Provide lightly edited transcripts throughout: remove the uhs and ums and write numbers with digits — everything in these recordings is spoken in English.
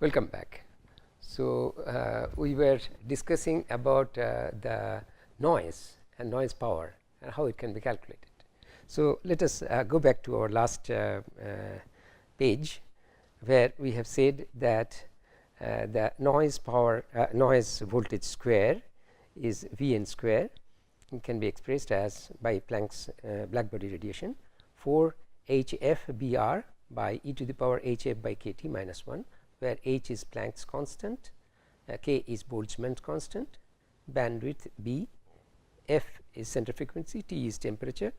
Welcome back. So, we were discussing about the noise and noise power and how it can be calculated. So, let us go back to our last page, where we have said that the noise power noise voltage square is Vn square. It can be expressed as by Planck's blackbody radiation for HF by e to the power hf by kT minus 1, where h is Planck's constant, k is Boltzmann constant, bandwidth b, f is center frequency, t is temperature,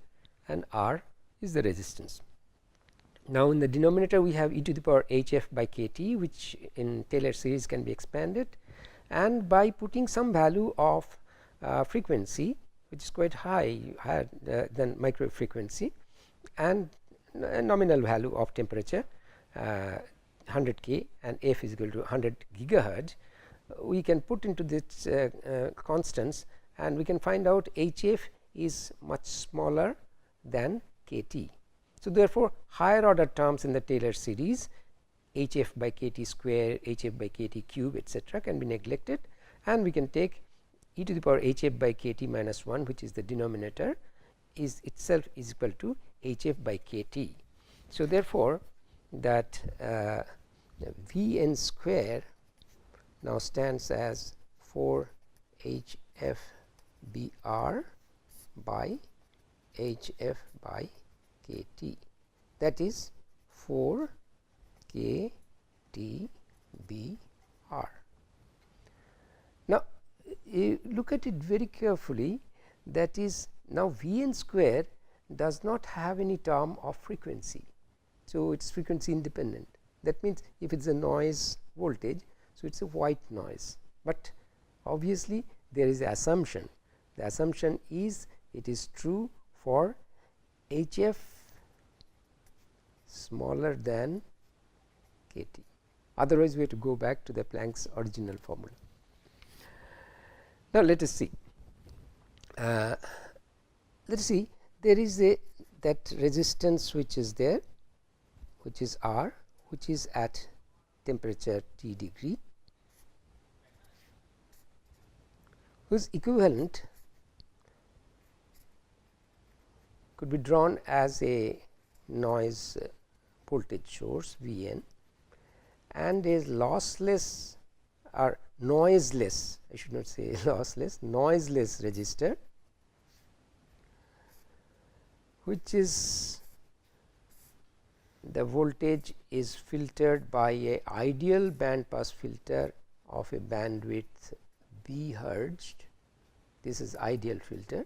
and r is the resistance. Now, in the denominator we have e to the power hf by kT, which in Taylor series can be expanded, and by putting some value of frequency which is quite higher than microwave frequency, and a nominal value of temperature 100 K and f is equal to 100 gigahertz, we can put into this constants, and we can find out hf is much smaller than kT. So, therefore, higher order terms in the Taylor series hf by kT square, hf by kT cube, etc., can be neglected, and we can take e to the power hf by kT minus 1, which is the denominator, is itself is equal to hf by kT. So, therefore, that Vn square now stands as 4 hf Br by hf by kT, that is 4 kT Br. Now, you look at it very carefully, that is now Vn square does not have any term of frequency. So, it is frequency independent. That means, if it is a noise voltage, so it is a white noise, but obviously there is an assumption. The assumption is it is true for hf smaller than kT, otherwise we have to go back to the Planck's original formula. Now, let us see. Let us see, there is a that resistance which is there, which is R, which is at temperature T degree, whose equivalent could be drawn as a noise voltage source Vn, and is lossless or noiseless, I should not say lossless, noiseless resistor, which is the voltage is filtered by a ideal band pass filter of a bandwidth b hertz. This is ideal filter.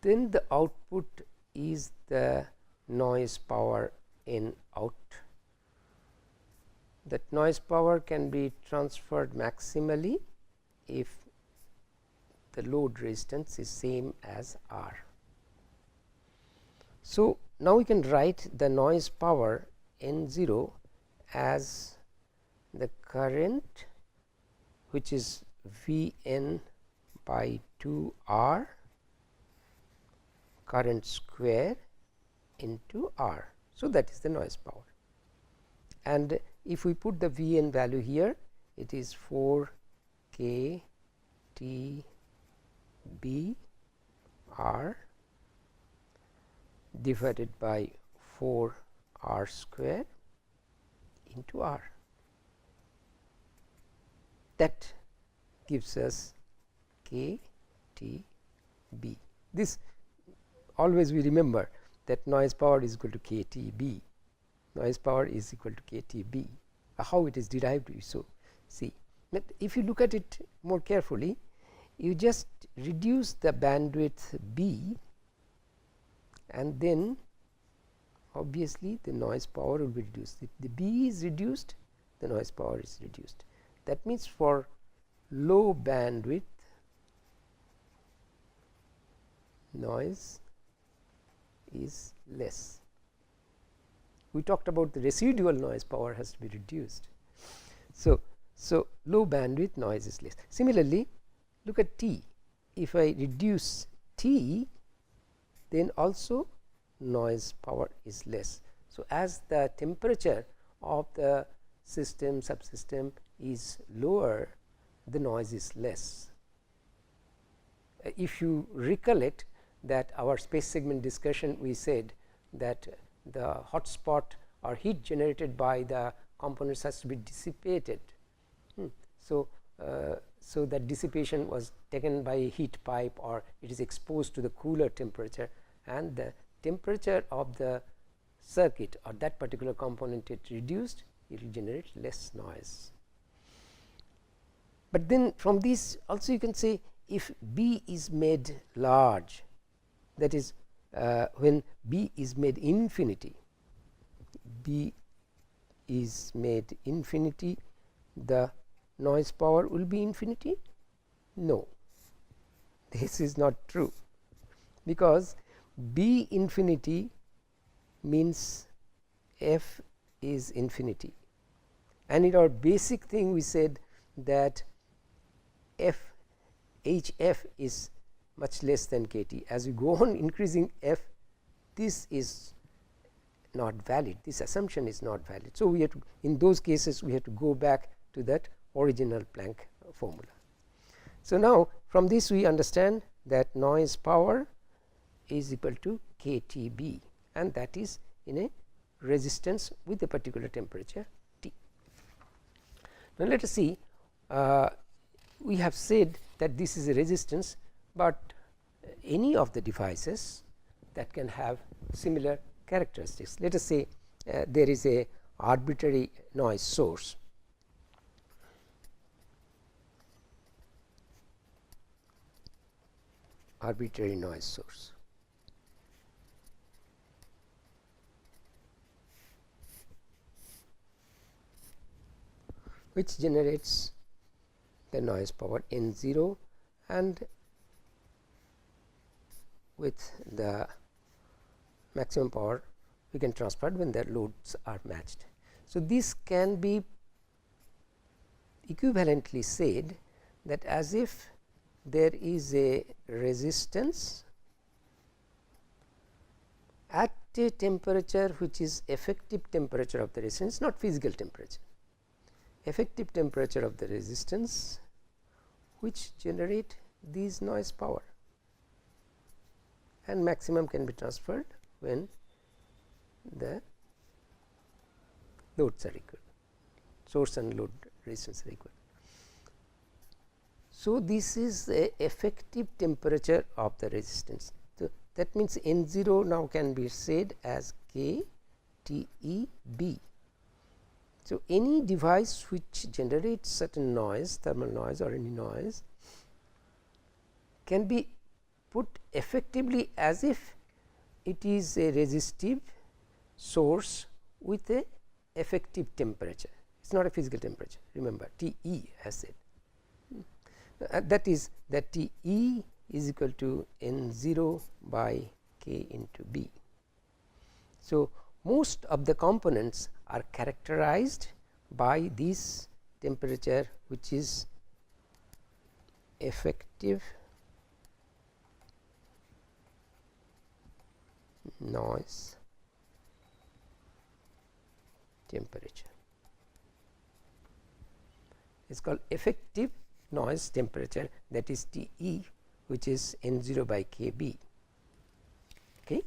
Then the output is the noise power in out. That noise power can be transferred maximally if the load resistance is same as R. So, now we can write the noise power N 0 as the current, which is V n by 2 R current square into R. So, that is the noise power, and if we put the V n value here, it is 4 k T B R divided by 4 R square into R. That gives us k T B. This always we remember that noise power is equal to k T B. Noise power is equal to k T B. How it is derived, we so see. But if you look at it more carefully, you just reduce the bandwidth b, and then obviously the noise power will be reduced. If the b is reduced, the noise power is reduced. That means, for low bandwidth, noise is less. We talked about the residual noise power has to be reduced. So, low bandwidth noise is less. Similarly, look at T. If I reduce T, then also noise power is less. So, as the temperature of the system subsystem is lower, the noise is less. If you recollect that our space segment discussion, we said that the hotspot or heat generated by the components has to be dissipated. So, so that dissipation was taken by a heat pipe, or it is exposed to the cooler temperature, and the temperature of the circuit or that particular component it reduced, it will generate less noise. But then from this also you can say, if B is made large, that is when B is made infinity, B is made infinity, the noise power will be infinity? No, this is not true, because B infinity means F is infinity, and in our basic thing we said that F HF is much less than kT. As we go on increasing F, this is not valid, this assumption is not valid. So, we have to, in those cases we have to go back to that original Planck formula. So, now from this we understand that noise power is equal to kTb, and that is in a resistance with a particular temperature T. Now, let us see, we have said that this is a resistance, but any of the devices that can have similar characteristics. Let us say there is a arbitrary noise source, which generates the noise power N0, and with the maximum power we can transfer when their loads are matched. So, this can be equivalently said that as if there is a resistance at a temperature which is effective temperature of the resistance, not physical temperature, effective temperature of the resistance, which generate these noise power, and maximum can be transferred when the loads are equal, source and load resistance are equal. So, this is the effective temperature of the resistance. So, that means N0 now can be said as k TEB. So, any device which generates certain noise, thermal noise or any noise, can be put effectively as if it is a resistive source with a effective temperature. It is not a physical temperature, remember TE has said. That is that TE is equal to N0 by k into B. So, most of the components are characterized by this temperature, which is effective noise temperature. It is called effective noise temperature, that is TE, which is N0 by KB. Okay.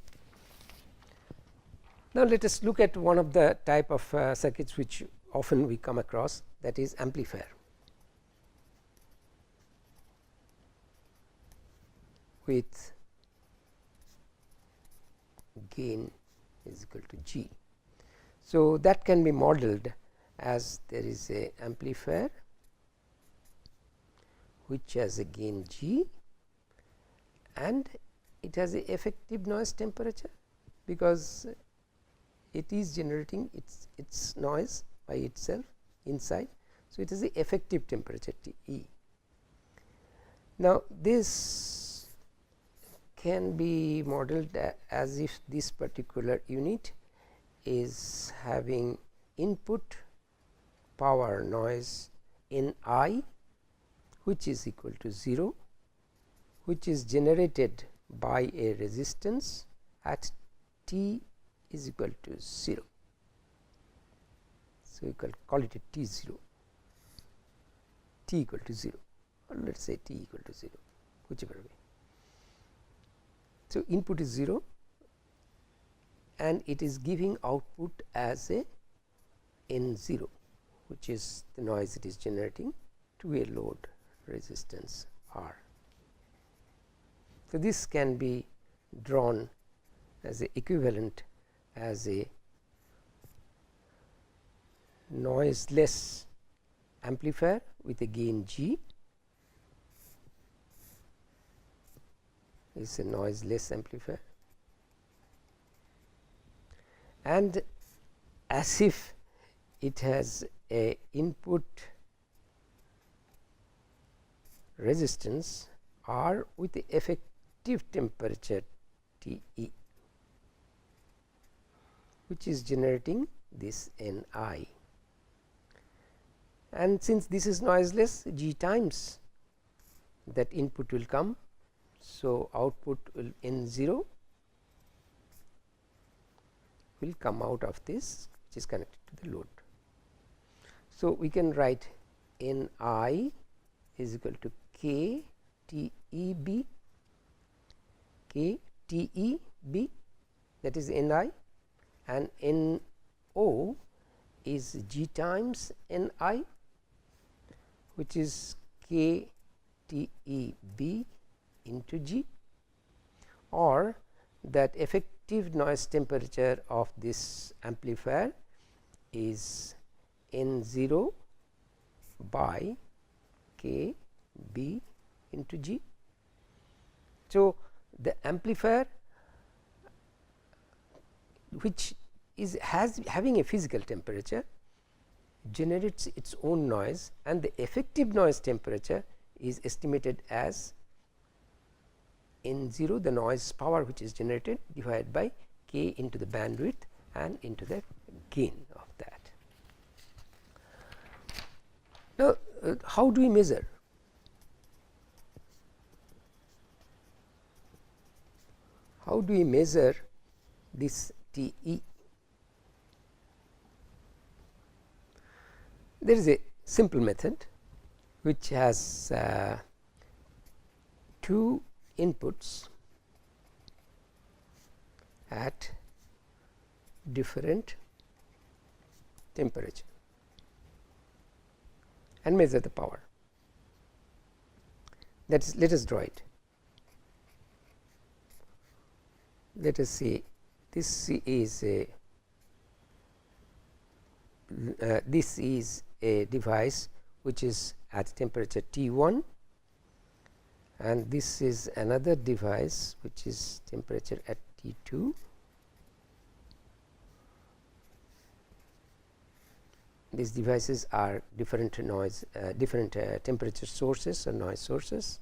Now, let us look at one of the type of circuits which often we come across, that is amplifier. With gain is equal to G. So, that can be modeled as there is a amplifier which has a gain G, and it has a effective noise temperature, because it is generating its noise by itself inside. So, it is the effective temperature T E. Now, this can be modeled as if this particular unit is having input power noise in I, which is equal to 0, which is generated by a resistance at t is equal to 0. So, we call it a t 0, t equal to 0, or let us say t equal to 0, whichever way. So, input is 0 and it is giving output as a n 0, which is the noise it is generating to a load resistance R. So, this can be drawn as a equivalent as a noiseless amplifier with a gain G. Is a noiseless amplifier, and as if it has a input resistance R with the effective temperature T e, which is generating this N I, and since this is noiseless, G times that input will come. So, output will N 0 will come out of this, which is connected to the load. So, we can write N I is equal to K T E B, K T E B, that is N I, and N O is G times N I, which is K T E B into G, or that effective noise temperature of this amplifier is N 0 by K B into G. So, the amplifier which is having a physical temperature generates its own noise, and the effective noise temperature is estimated as N 0, the noise power which is generated, divided by K into the bandwidth and into the gain of that. Now, how do we measure? How do we measure this T e? There is a simple method which has two inputs at different temperature and measure the power. That is, let us draw it. Let us say this is a device which is at temperature T1, and this is another device which is temperature at T2. These devices are different noise, different temperature sources or noise sources,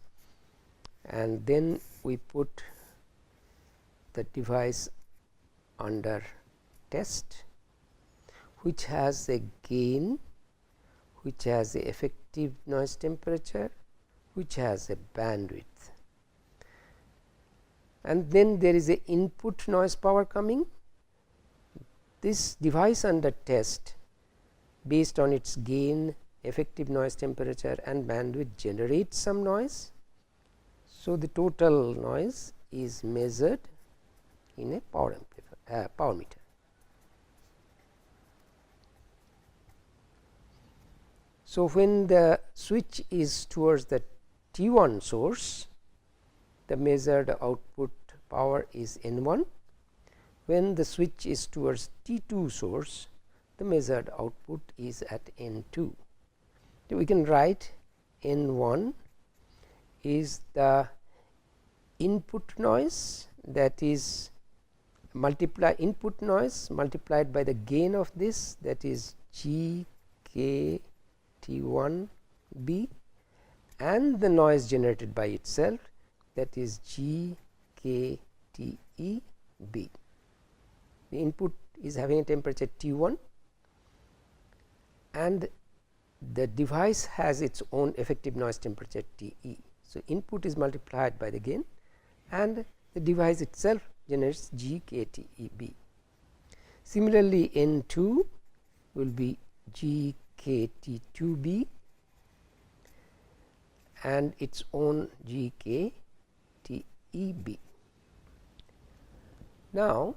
and then we put the device under test, which has a gain, which has a effective noise temperature, which has a bandwidth, and then there is a input noise power coming. This device under test, based on its gain, effective noise temperature and bandwidth, generates some noise. So, the total noise is measured in a power meter. So, when the switch is towards the T1 source, the measured output power is N1. When the switch is towards T2 source, the measured output is at N2. So, we can write N1 is the input noise, that is input noise multiplied by the gain of this, that is G K T1 B, and the noise generated by itself, that is G K T E B. The input is having a temperature T1 and the device has its own effective noise temperature T e. So, input is multiplied by the gain, and the device itself generates GKTEB. Similarly, N2 will be GKT2B and its own GKTEB. Now,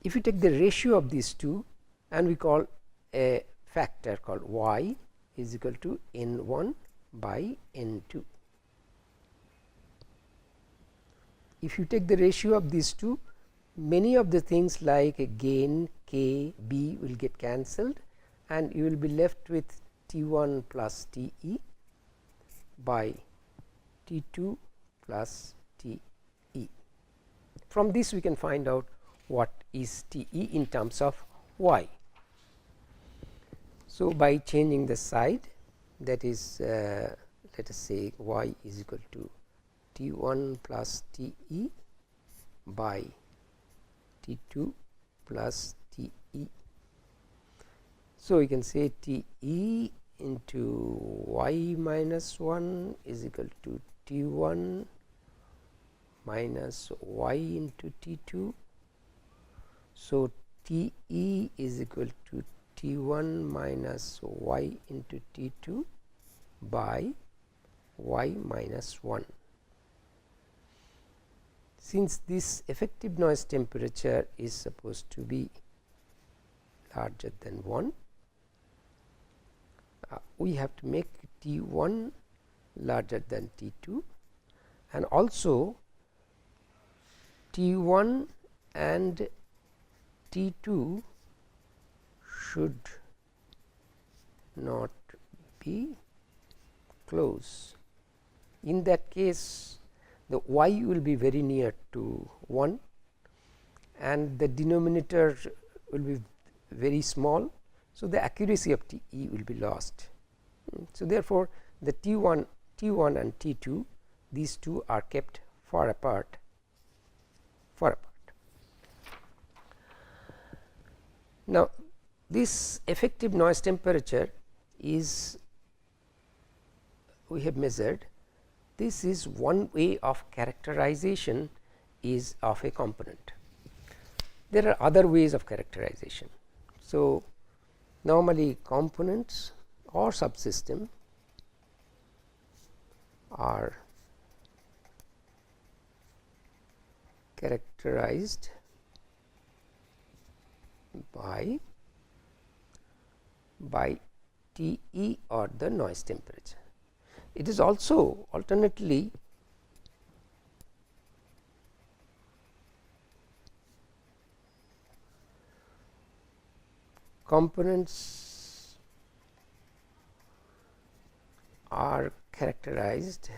if you take the ratio of these two and we call a factor called y is equal to N1 by N2. If you take the ratio of these two, many of the things like a gain K, B will get cancelled and you will be left with T1 plus TE by T2 plus TE. From this we can find out what is TE in terms of y. So, by changing the side, that is let us say y is equal to T1 plus TE by T2 plus TE. So, we can say TE into y minus 1 is equal to T1 minus y into T2. So, TE is equal to T1 minus y into T2 by y minus 1. Since this effective noise temperature is supposed to be larger than 1, we have to make T1 larger than T2 and also T1 and T2 should not be close. In that case, the y will be very near to 1 and the denominator will be very small. So, the accuracy of T E will be lost. So, therefore, the T1 and T2, these two are kept far apart. Now, this effective noise temperature is we have measured. This is one way of characterization is of a component. There are other ways of characterization. So, normally components or subsystem are characterized by TE or the noise temperature. It is also alternately components are characterized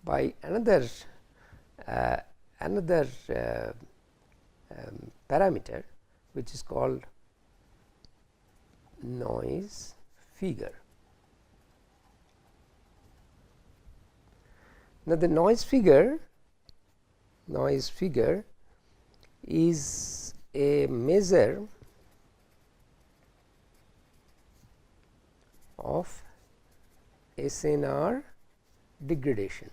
by another parameter which is called noise figure. Now, the noise figure is a measure of SNR degradation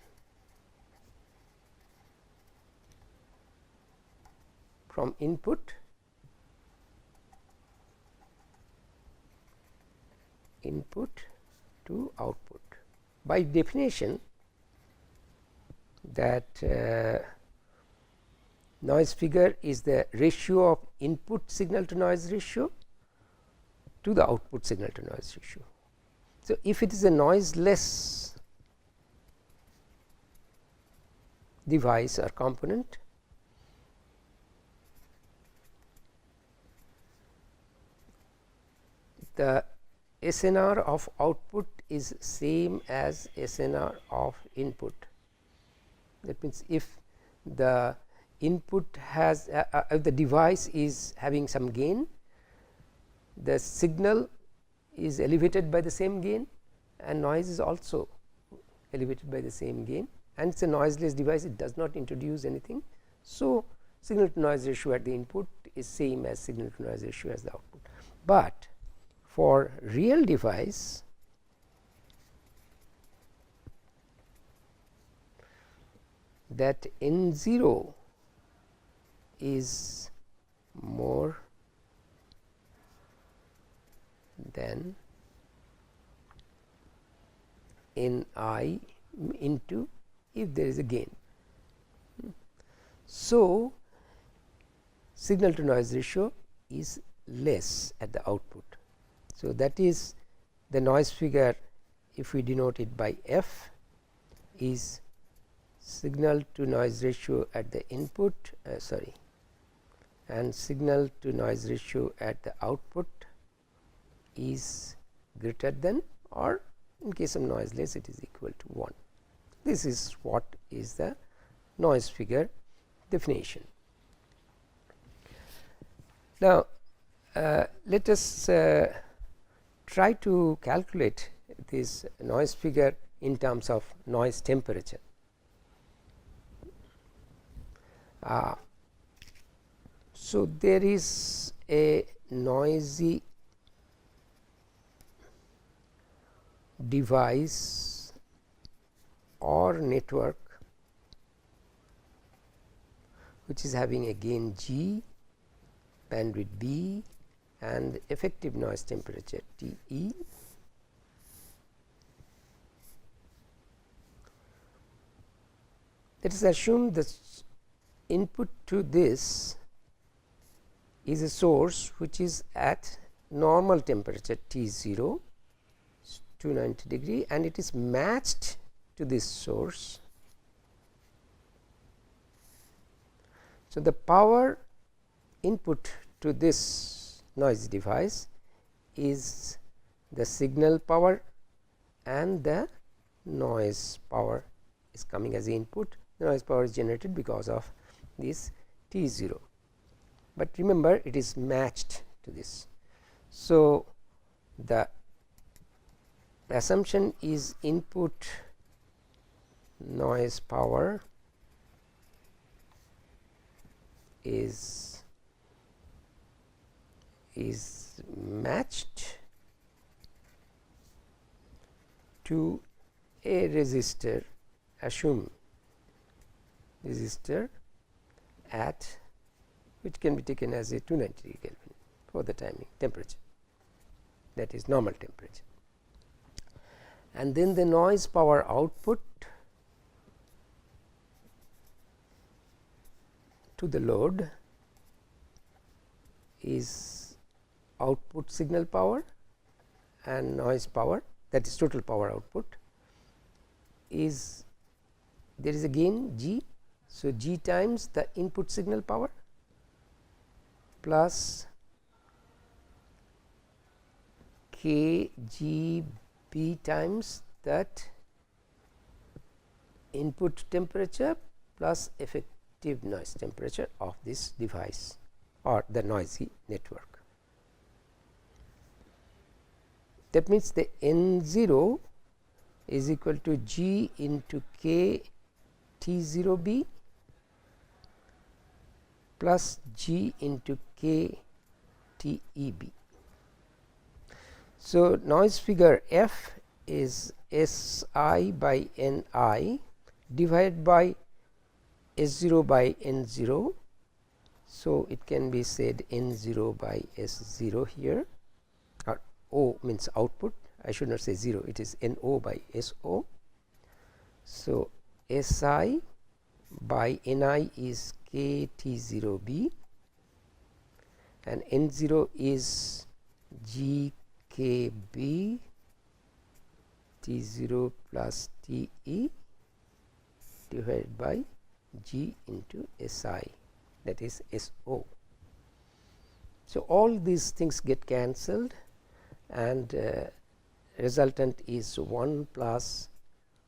from input to output. By definition, that noise figure is the ratio of input signal to noise ratio to the output signal to noise ratio. So, if it is a noiseless device or component, the SNR of output is same as SNR of input. That means, if the input has if the device is having some gain, the signal is elevated by the same gain and noise is also elevated by the same gain, and it is a noiseless device, it does not introduce anything. So, signal to noise ratio at the input is same as signal to noise ratio as the output. But for real device, that N0 is more than Ni into if there is a gain. So, signal to noise ratio is less at the output. So, that is the noise figure, if we denote it by F, is signal to noise ratio at the input and signal to noise ratio at the output is greater than, or in case of noiseless it is equal to 1. This is what is the noise figure definition. Now, let us try to calculate this noise figure in terms of noise temperature. So, there is a noisy device or network which is having a gain G, bandwidth B, and effective noise temperature T E. Let us assume the input to this is a source which is at normal temperature T0, 290 degree, and it is matched to this source. So, the power input to this noisy device is the signal power and the noise power is coming as the input. The noise power is generated because of this T0, but remember it is matched to this. So, the assumption is input noise power is matched to a resistor, assume resistor at, which can be taken as a 290 degree Kelvin for the timing temperature, that is normal temperature. And then the noise power output to the load is output signal power and noise power, that is total power output, is there is a gain G. So, G times the input signal power plus K G B times that input temperature plus effective noise temperature of this device or the noisy network. That means, the N0 is equal to G into K T0B plus G into K TEB. So, noise figure F is SI by NI divided by S0 by N0. So, it can be said N0 by S0 here, or O means output, I should not say 0, it is NO by SO. So, SI by NI is KT0B and N0 is GKB T0 plus TE divided by G into SI, that is SO. So, all these things get cancelled and resultant is 1 plus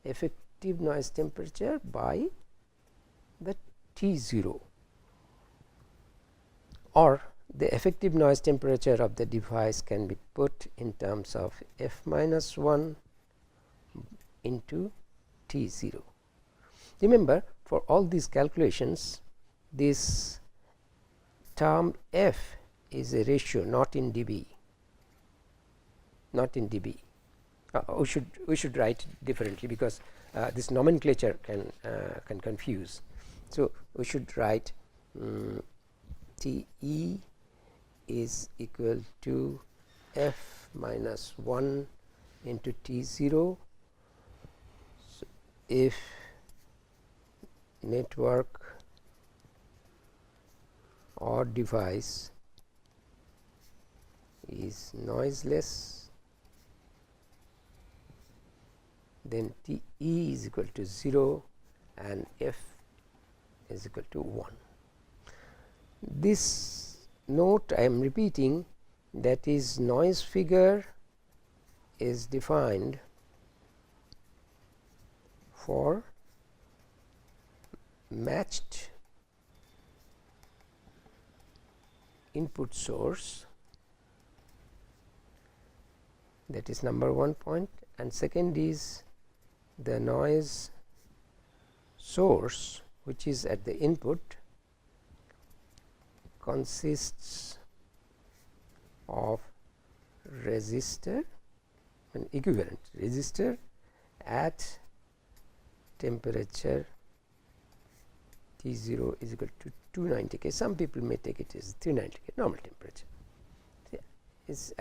effective noise temperature by the T0, or the effective noise temperature of the device can be put in terms of F minus 1 into T0. Remember, for all these calculations, this term F is a ratio, not in dB, not in dB. we should write differently, because this nomenclature can confuse. So we should write TE is equal to F minus 1 into T0. So if network or device is noiseless, then T E is equal to 0 and F is equal to 1. This note I am repeating, that is, noise figure is defined for matched input source, that is number 1 point, and second is the noise source which is at the input consists of resistor, an equivalent resistor at temperature T0 is equal to 290 K. Some people may take it as 390 K normal temperature. It's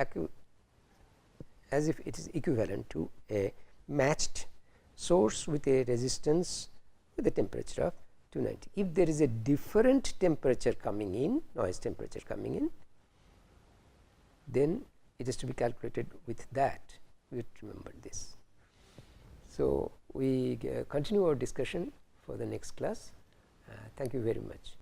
as if it is equivalent to a matched source with a resistance with a temperature of 290. If there is a different temperature coming in, noise temperature coming in, then it is to be calculated with that. We have to remember this. So we continue our discussion for the next class. Thank you very much.